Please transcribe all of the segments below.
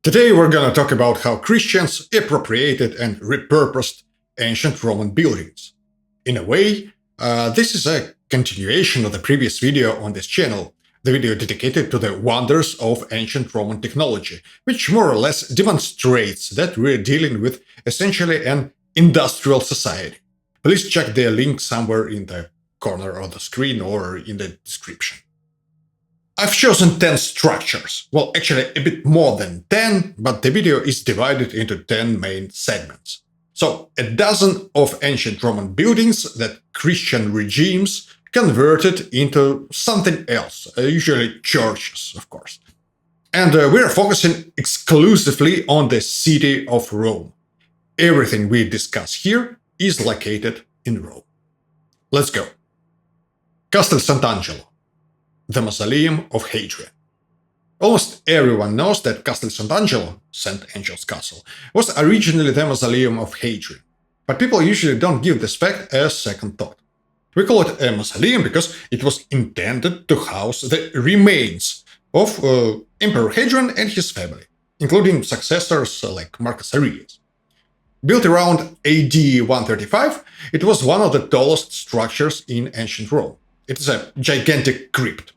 Today we're gonna talk about how Christians appropriated and repurposed ancient Roman buildings. In a way, this is a continuation of the previous video on this channel, the video dedicated to the wonders of ancient Roman technology, which more or less demonstrates that we're dealing with essentially an industrial society. Please check the link somewhere in the corner of the screen or in the description. I've chosen 10 structures, well actually a bit more than 10, but the video is divided into 10 main segments. So a dozen of ancient Roman buildings that Christian regimes converted into something else, usually churches, of course. And we're focusing exclusively on the city of Rome. Everything we discuss here is located in Rome. Let's go. Castel Sant'Angelo, the Mausoleum of Hadrian. Almost everyone knows that Castel Sant'Angelo, St. Angel's Castle, was originally the Mausoleum of Hadrian, but people usually don't give this fact a second thought. We call it a mausoleum because it was intended to house the remains of Emperor Hadrian and his family, including successors like Marcus Aurelius. Built around AD 135, it was one of the tallest structures in ancient Rome. It is a gigantic crypt.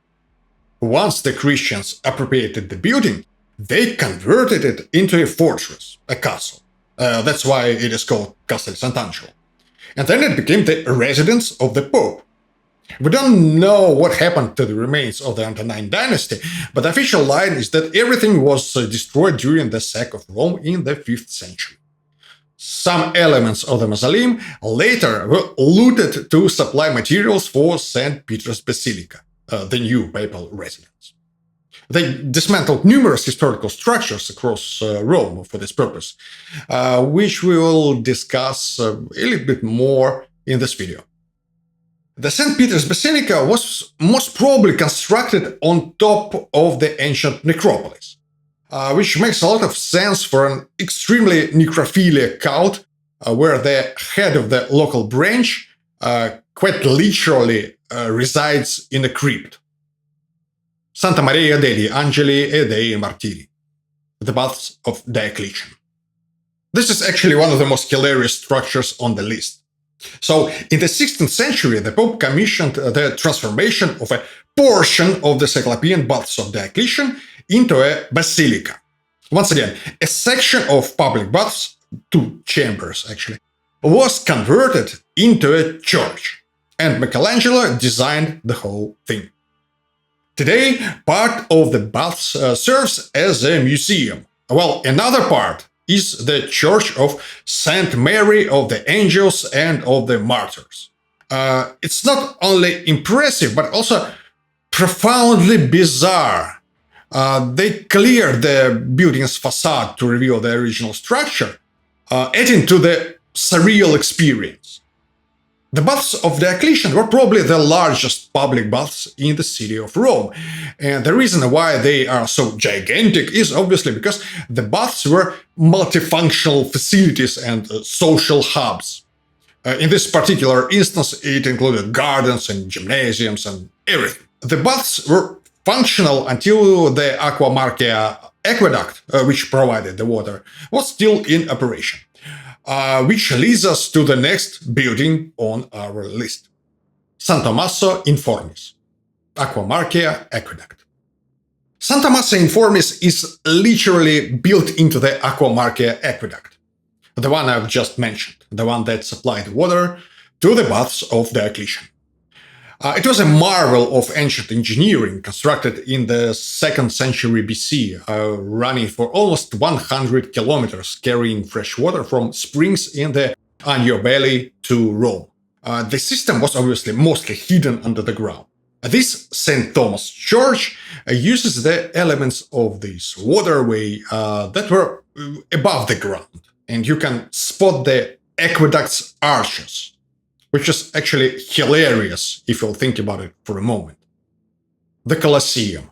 Once the Christians appropriated the building, they converted it into a fortress, a castle. That's why it is called Castel Sant'Angelo. And then it became the residence of the Pope. We don't know what happened to the remains of the Antonine dynasty, but the official line is that everything was destroyed during the sack of Rome in the 5th century. Some elements of the mausoleum later were looted to supply materials for St. Peter's Basilica, the new papal residence. They dismantled numerous historical structures across Rome for this purpose, which we will discuss a little bit more in this video. The St. Peter's Basilica was most probably constructed on top of the ancient necropolis, which makes a lot of sense for an extremely necrophilic cult where the head of the local branch quite literally resides in a crypt. Santa Maria degli Angeli e dei Martiri, the baths of Diocletian. This is actually one of the most hilarious structures on the list. So, in the 16th century, the Pope commissioned the transformation of a portion of the Cyclopean baths of Diocletian into a basilica. Once again, a section of public baths, 2 chambers actually, was converted into a church, and Michelangelo designed the whole thing. Today, part of the baths serves as a museum, while another part is the Church of Saint Mary of the Angels and of the Martyrs. It's not only impressive, but also profoundly bizarre. They cleared the building's facade to reveal the original structure, adding to the surreal experience. The baths of Diocletian were probably the largest public baths in the city of Rome, and the reason why they are so gigantic is obviously because the baths were multifunctional facilities and social hubs. In this particular instance, it included gardens and gymnasiums and everything. The baths were functional until the Aqua Aqueduct, which provided the water, was still in operation. Which leads us to the next building on our list. San Tommaso in Formis, Aqua Aqueduct. San Tommaso in Formis is literally built into the Aqua Aqueduct, the one I've just mentioned, the one that supplied water to the baths of Diocletian. It was a marvel of ancient engineering, constructed in the 2nd century BC, running for almost 100 kilometers, carrying fresh water from springs in the Anio Valley to Rome. The system was obviously mostly hidden under the ground. This St. Thomas Church uses the elements of this waterway that were above the ground, and you can spot the aqueduct's arches, which is actually hilarious if you'll think about it for a moment. The Colosseum.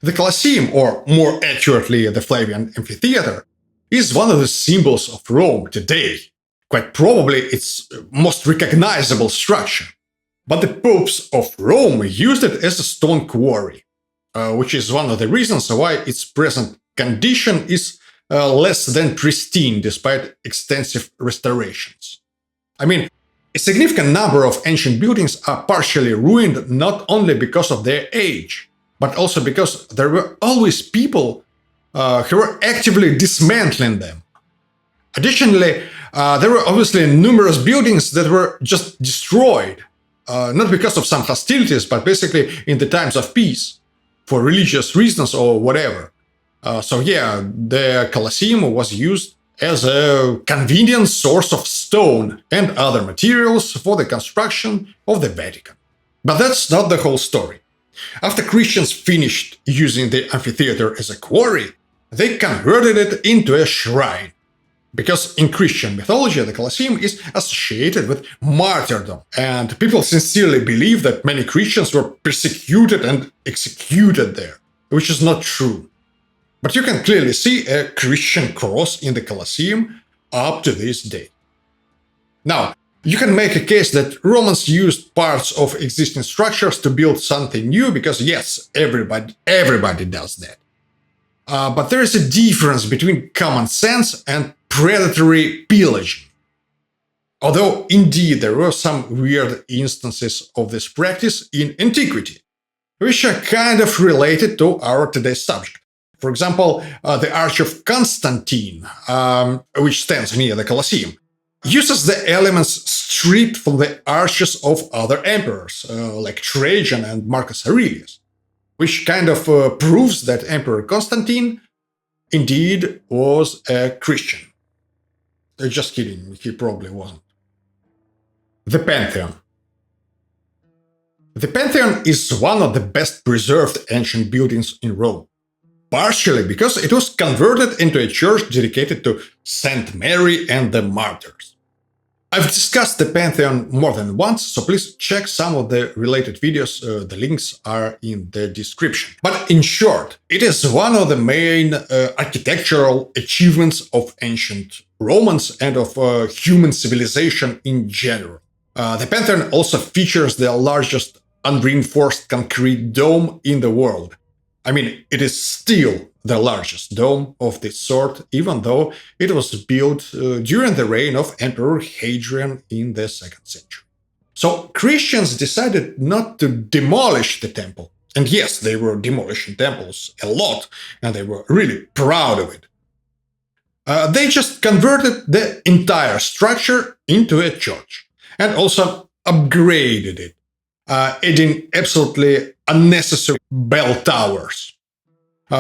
The Colosseum, or more accurately the Flavian Amphitheater, is one of the symbols of Rome today, quite probably its most recognizable structure. But the popes of Rome used it as a stone quarry. which is one of the reasons why its present condition is less than pristine despite extensive restorations. I mean, a significant number of ancient buildings are partially ruined not only because of their age, but also because there were always people who were actively dismantling them. Additionally, there were obviously numerous buildings that were just destroyed, not because of some hostilities, but basically in the times of peace, for religious reasons or whatever. So yeah, the Colosseum was used as a convenient source of stone and other materials for the construction of the Vatican. But that's not the whole story. After Christians finished using the amphitheater as a quarry, they converted it into a shrine. Because in Christian mythology, the Colosseum is associated with martyrdom, and people sincerely believe that many Christians were persecuted and executed there, which is not true. But you can clearly see a Christian cross in the Colosseum up to this day. Now, you can make a case that Romans used parts of existing structures to build something new, because yes, everybody does that. But there is a difference between common sense and predatory pillaging. Although, indeed, there were some weird instances of this practice in antiquity, which are kind of related to our today's subject. For example, the Arch of Constantine, which stands near the Colosseum, uses the elements stripped from the arches of other emperors, like Trajan and Marcus Aurelius, which kind of proves that Emperor Constantine indeed was a Christian. Just kidding, he probably wasn't. The Pantheon. The Pantheon is one of the best preserved ancient buildings in Rome. Partially because it was converted into a church dedicated to Saint Mary and the Martyrs. I've discussed the Pantheon more than once, so please check some of the related videos, the links are in the description. But in short, it is one of the main architectural achievements of ancient Romans and of human civilization in general. The Pantheon also features the largest unreinforced concrete dome in the world. I mean, it is still the largest dome of this sort, even though it was built during the reign of Emperor Hadrian in the 2nd century. So Christians decided not to demolish the temple. And yes, they were demolishing temples a lot, and they were really proud of it. They just converted the entire structure into a church, and also upgraded it, adding absolutely unnecessary bell towers,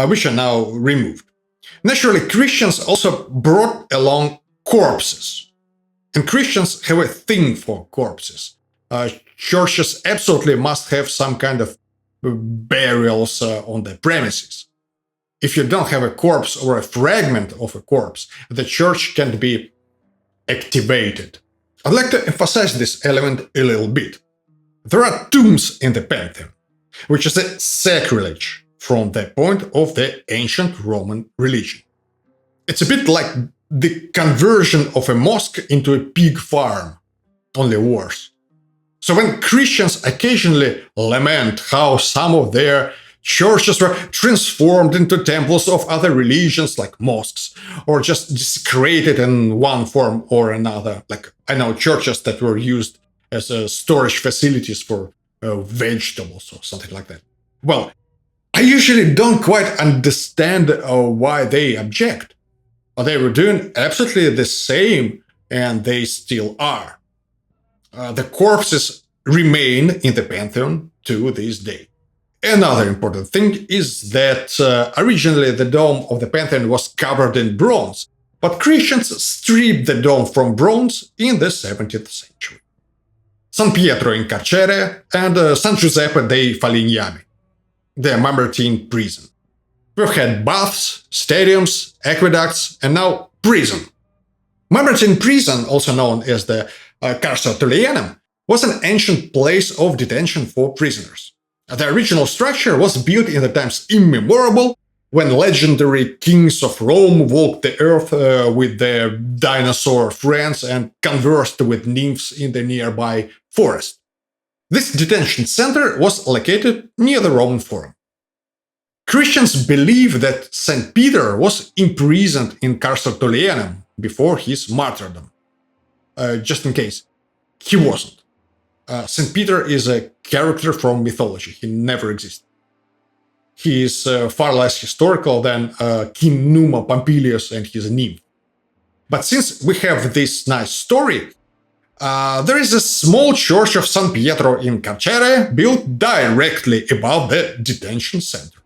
which are now removed. Naturally, Christians also brought along corpses. And Christians have a thing for corpses. Churches absolutely must have some kind of burials on the premises. If you don't have a corpse or a fragment of a corpse, the church can't be activated. I'd like to emphasize this element a little bit. There are tombs in the Pantheon, which is a sacrilege from the point of the ancient Roman religion. It's a bit like the conversion of a mosque into a pig farm, only worse. So when Christians occasionally lament how some of their churches were transformed into temples of other religions like mosques, or just desecrated in one form or another, like I know churches that were used as storage facilities for vegetables or something like that. Well, I usually don't quite understand why they object. They were doing absolutely the same, and they still are. The corpses remain in the Pantheon to this day. Another important thing is that originally the dome of the Pantheon was covered in bronze, but Christians stripped the dome from bronze in the 17th century. San Pietro in Carcere and San Giuseppe dei Falegnami, the Mamertine prison. We've had baths, stadiums, aqueducts, and now prison. Mamertine prison, also known as the Carcer Tullianum, was an ancient place of detention for prisoners. The original structure was built in the times immemorial, when legendary kings of Rome walked the earth with their dinosaur friends and conversed with nymphs in the nearby forest. This detention center was located near the Roman Forum. Christians believe that St. Peter was imprisoned in Carcer Tullianum before his martyrdom. Just in case, he wasn't. St. Peter is a character from mythology. He never existed. He is far less historical than King Numa Pompilius and his nymph. But since we have this nice story, there is a small church of San Pietro in Carcere built directly above the detention center.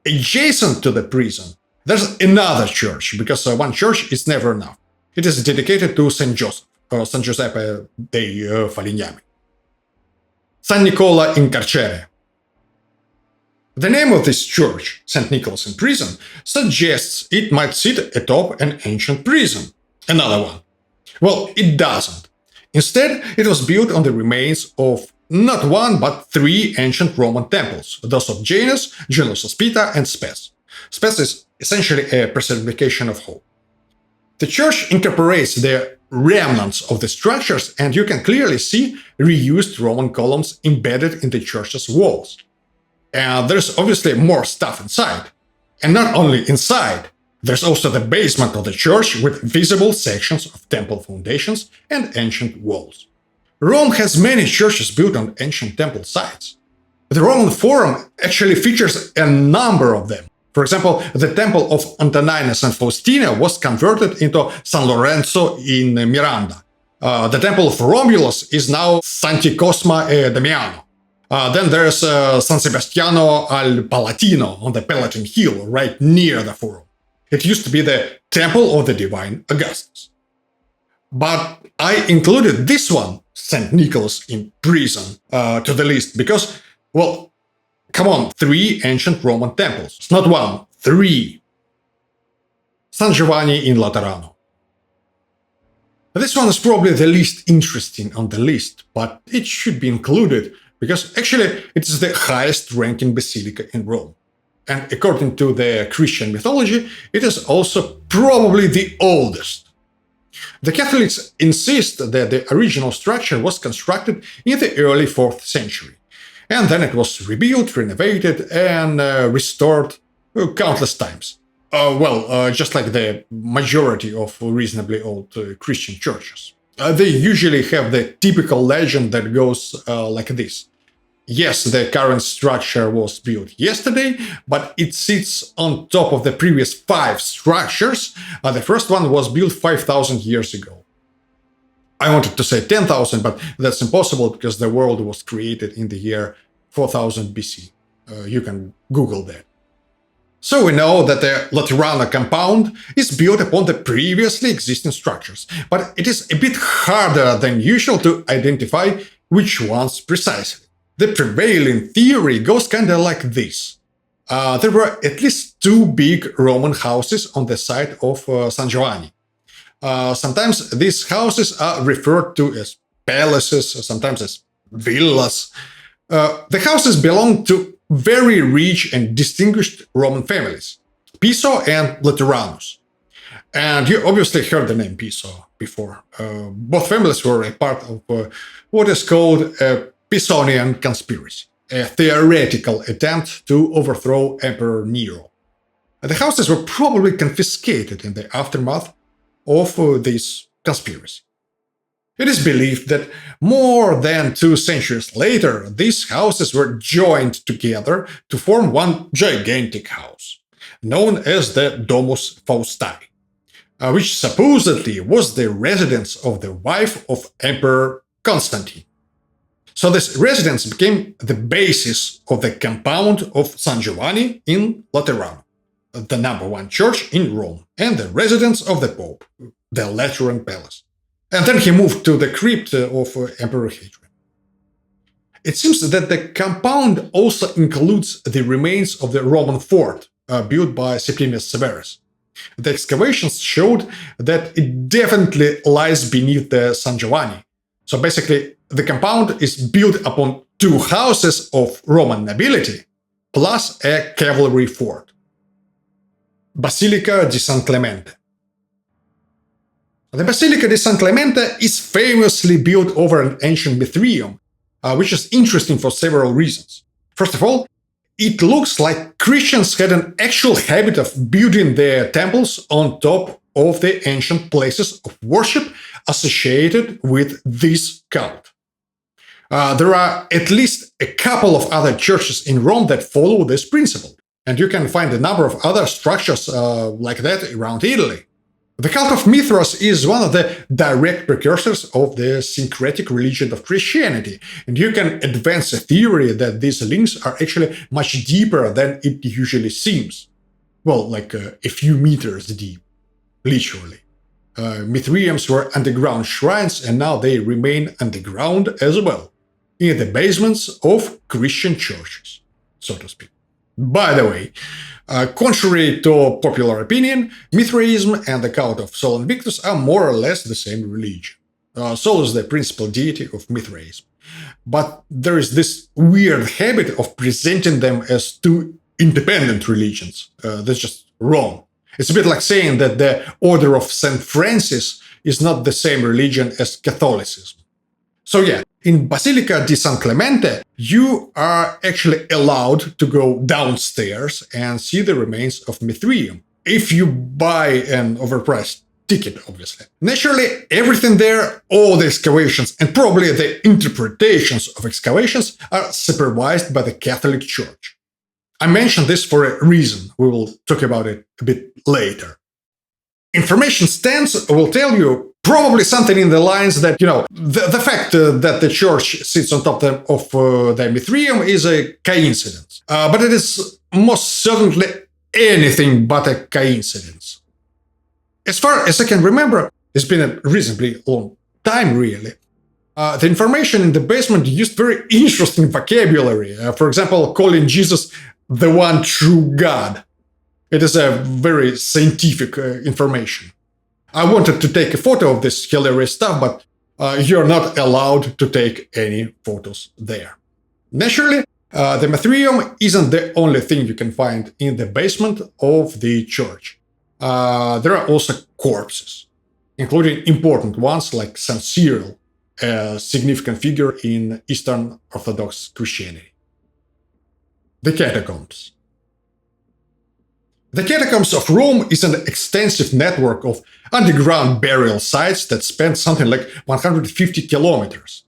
Adjacent to the prison, there's another church, because one church is never enough. It is dedicated to Saint Joseph, or San Giuseppe dei Falegnami. San Nicola in Carcere. The name of this church, St. Nicholas in Prison, suggests it might sit atop an ancient prison. Another one. Well, it doesn't. Instead, it was built on the remains of not one, but three ancient Roman temples, those of Janus, Juno Sospita, and Spes. Spes is essentially a personification of hope. The church incorporates the remnants of the structures, and you can clearly see reused Roman columns embedded in the church's walls. And there's obviously more stuff inside. And not only inside, there's also the basement of the church with visible sections of temple foundations and ancient walls. Rome has many churches built on ancient temple sites. The Roman Forum actually features a number of them. For example, the temple of Antoninus and Faustina was converted into San Lorenzo in Miranda. The temple of Romulus is now Santi Cosma e Damiano. Then there's San Sebastiano al Palatino on the Palatine Hill, right near the Forum. It used to be the temple of the divine Augustus. But I included this one, St. Nicholas in Prison, to the list because, well, come on, three ancient Roman temples. It's not one, three. San Giovanni in Laterano. This one is probably the least interesting on the list, but it should be included because actually it is the highest ranking basilica in Rome. And according to the Christian mythology, it is also probably the oldest. The Catholics insist that the original structure was constructed in the early 4th century, and then it was rebuilt, renovated, and restored countless times. Just like the majority of reasonably old Christian churches. They usually have the typical legend that goes like this. Yes, the current structure was built yesterday, but it sits on top of the previous 5 structures. The first one was built 5,000 years ago. I wanted to say 10,000, but that's impossible because the world was created in the year 4000 BC. You can Google that. So we know that the Laterano compound is built upon the previously existing structures, but it is a bit harder than usual to identify which ones precisely. The prevailing theory goes kinda like this. There were at least 2 big Roman houses on the site of San Giovanni. Sometimes these houses are referred to as palaces, sometimes as villas. The houses belong to very rich and distinguished Roman families, Piso and Lateranus. And you obviously heard the name Piso before. Both families were a part of what is called a Pisonian conspiracy, a theoretical attempt to overthrow Emperor Nero. The houses were probably confiscated in the aftermath of this conspiracy. It is believed that more than 2 centuries later, these houses were joined together to form one gigantic house, known as the Domus Faustae, which supposedly was the residence of the wife of Emperor Constantine. So this residence became the basis of the compound of San Giovanni in Laterano, the number 1 church in Rome, and the residence of the Pope, the Lateran Palace. And then he moved to the crypt of Emperor Hadrian. It seems that the compound also includes the remains of the Roman fort built by Septimius Severus. The excavations showed that it definitely lies beneath the San Giovanni. So basically, the compound is built upon 2 houses of Roman nobility, plus a cavalry fort. Basilica di San Clemente. The Basilica di San Clemente is famously built over an ancient Mithraeum, which is interesting for several reasons. First of all, it looks like Christians had an actual habit of building their temples on top of the ancient places of worship associated with this cult. There are at least a couple of other churches in Rome that follow this principle, and you can find a number of other structures like that around Italy. The cult of Mithras is one of the direct precursors of the syncretic religion of Christianity, and you can advance a theory that these links are actually much deeper than it usually seems. Well, like a few meters deep, literally. Mithraeums were underground shrines, and now they remain underground as well, in the basements of Christian churches, so to speak. By the way, contrary to popular opinion, Mithraism and the cult of Sol Invictus are more or less the same religion. Sol is the principal deity of Mithraism. But there is this weird habit of presenting them as two independent religions. That's just wrong. It's a bit like saying that the Order of St. Francis is not the same religion as Catholicism. So yeah, in Basilica di San Clemente, you are actually allowed to go downstairs and see the remains of Mithraeum, if you buy an overpriced ticket, obviously. Naturally, everything there, all the excavations, and probably the interpretations of excavations are supervised by the Catholic Church. I mention this for a reason. We will talk about it a bit later. Information stands will tell you probably something in the lines that, the fact that the church sits on top of the Mithraeum is a coincidence. But it is most certainly anything but a coincidence. As far as I can remember, it's been a reasonably long time, really. The information in the basement used very interesting vocabulary. For example, calling Jesus the one true God. It is a very scientific information. I wanted to take a photo of this hilarious stuff, but you're not allowed to take any photos there. Naturally, the Mithraeum isn't the only thing you can find in the basement of the church. There are also corpses, including important ones like Saint Cyril, a significant figure in Eastern Orthodox Christianity. The catacombs. The catacombs of Rome is an extensive network of underground burial sites that span something like 150 kilometers.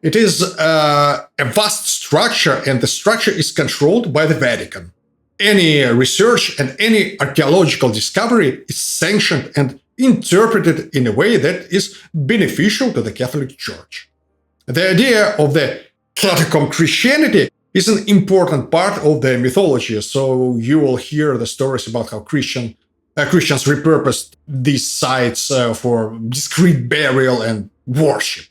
It is a vast structure, and the structure is controlled by the Vatican. Any research and any archaeological discovery is sanctioned and interpreted in a way that is beneficial to the Catholic Church. The idea of the catacomb Christianity is an important part of the mythology, so you will hear the stories about how Christians repurposed these sites for discreet burial and worship.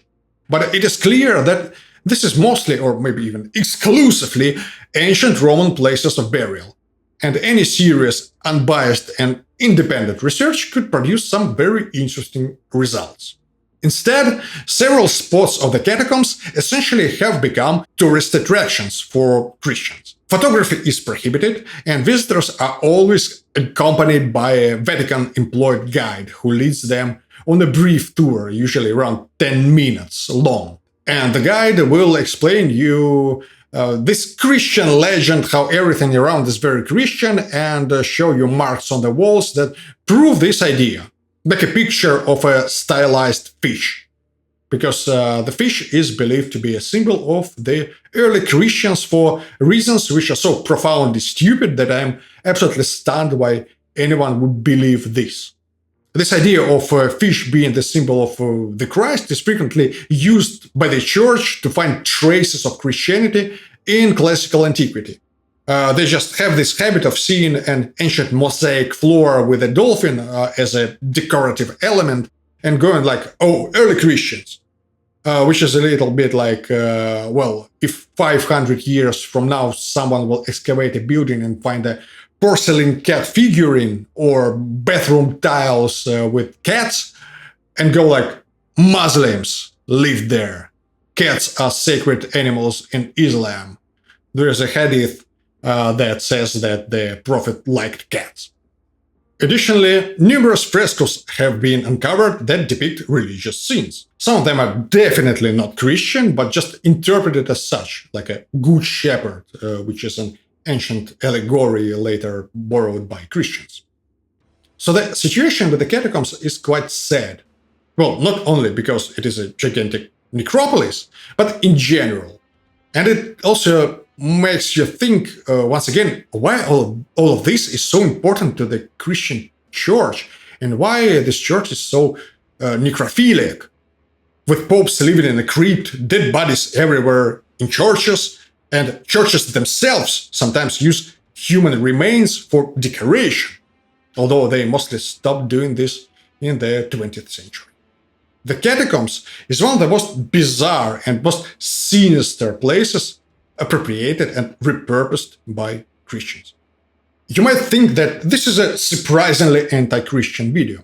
But it is clear that this is mostly, or maybe even exclusively, ancient Roman places of burial, and any serious, unbiased, and independent research could produce some very interesting results. Instead, several spots of the catacombs essentially have become tourist attractions for Christians. Photography is prohibited, and visitors are always accompanied by a Vatican-employed guide who leads them on a brief tour, usually around 10 minutes long. And the guide will explain you this Christian legend, how everything around is very Christian, and show you marks on the walls that prove this idea. Like a picture of a stylized fish, because the fish is believed to be a symbol of the early Christians for reasons which are so profoundly stupid that I'm absolutely stunned why anyone would believe this. This idea of a fish being the symbol of the Christ is frequently used by the Church to find traces of Christianity in classical antiquity. They just have this habit of seeing an ancient mosaic floor with a dolphin as a decorative element and going like, oh, early Christians. Which is a little bit like, if 500 years from now someone will excavate a building and find a porcelain cat figurine or bathroom tiles with cats and go like, Muslims lived there. Cats are sacred animals in Islam. There is a hadith that says that the Prophet liked cats. Additionally, numerous frescoes have been uncovered that depict religious scenes. Some of them are definitely not Christian, but just interpreted as such, like a Good Shepherd, which is an ancient allegory later borrowed by Christians. So the situation with the catacombs is quite sad. Well, not only because it is a gigantic necropolis, but in general. And it also makes you think, once again, why all of this is so important to the Christian church, and why this church is so necrophilic, with popes living in a crypt, dead bodies everywhere in churches, and churches themselves sometimes use human remains for decoration, although they mostly stopped doing this in the 20th century. The catacombs is one of the most bizarre and most sinister places appropriated and repurposed by Christians. You might think that this is a surprisingly anti-Christian video.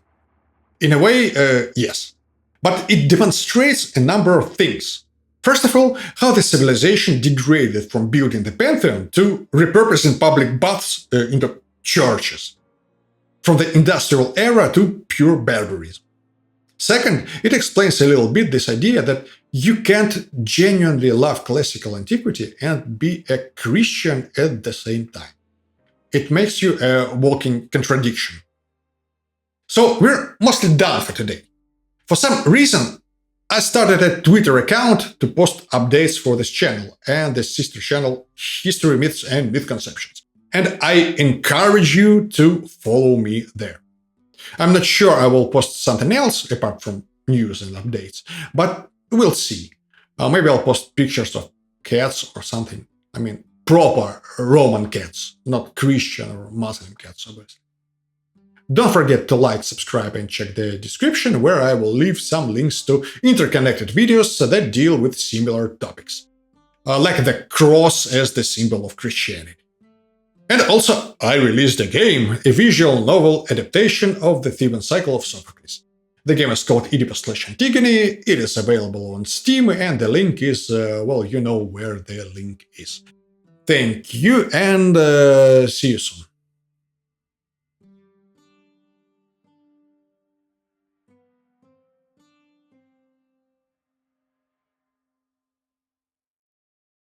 In a way, yes. But it demonstrates a number of things. First of all, how the civilization degraded from building the Pantheon to repurposing public baths into churches. From the industrial era to pure barbarism. Second, it explains a little bit this idea that you can't genuinely love classical antiquity and be a Christian at the same time. It makes you a walking contradiction. So we're mostly done for today. For some reason, I started a Twitter account to post updates for this channel and the sister channel History, Myths and Myth-Conceptions. And I encourage you to follow me there. I'm not sure I will post something else apart from news and updates, but we'll see. Maybe I'll post pictures of cats or something. I mean, proper Roman cats, not Christian or Muslim cats, obviously. Don't forget to like, subscribe and check the description, where I will leave some links to interconnected videos that deal with similar topics. Like the cross as the symbol of Christianity. And also, I released a game, a visual novel adaptation of the Theban cycle of Sophocles. The game is called Oedipus /Antigone, it is available on Steam, and the link is, well, you know where the link is. Thank you, and see you soon.